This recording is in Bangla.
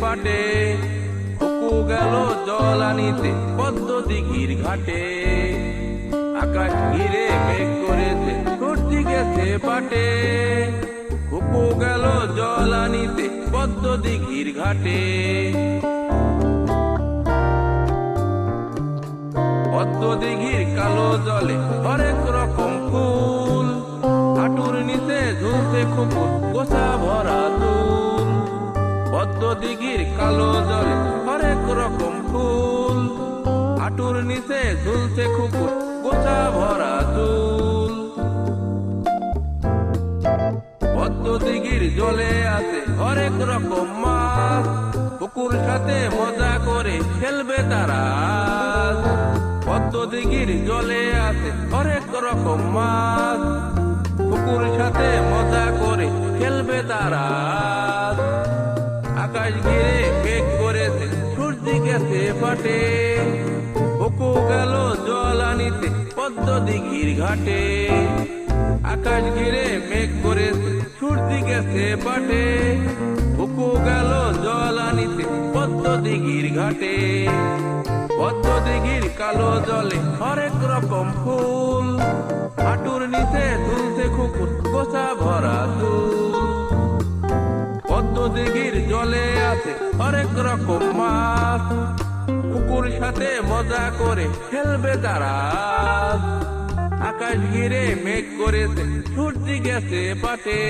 পাটে, অপু গেল জল আনিতে পদ্ম দিঘির ঘাটে। আকাশ ঘিরে মেঘ করেছে সূর্যি গেছে পাটে, অপু গেল জল আনিতে পদ্ম দিঘির ঘাটে। পদ্ম দিঘির কালো জলে হরেক রকম ফুল, হাঁটুর নিচে ঝুলছে খুকুর গোছা ভরা দুল। পদ্ম দিঘির কালো জলে হরেক রকম ফুল, হাঁটুর নিচে ঝুলছে খুকুর গোছা ভরা দুল। পদ্ম দিঘির জলে আছে হরেক রকম মাছ, পুকুর সাথে মজা করে খেলবে তারা। পদ্ম দিঘির জলে আছে হরেক রকম মাছ, পুকুর সাথে মজা করে খেলবে তারা। আকাশ ঘিরে মেঘ করেছে সূর্যি গেছে পাটে, অপু গেল জল আনিতে পদ্ম দিঘির ঘাটে। আকাশ ঘিরে মেঘ করেছে সূর্যি গেছে পাটে, অপু গেল জল আনিতে পদ্ম দিঘির ঘাটে। পদ্ম দিঘির কালো জলে হরেক রকম ফুল, হাঁটুর নিচে ঝুলছে খুকুর গোছা ভরা দুল। পদ্ম দিঘির জলে আছে হরেক রকম মাছ, পুকুর সাথে মজা করে খেলবে তারা। আকাশ ঘিরে মেঘ করেছে সূর্যি গেছে পাটে।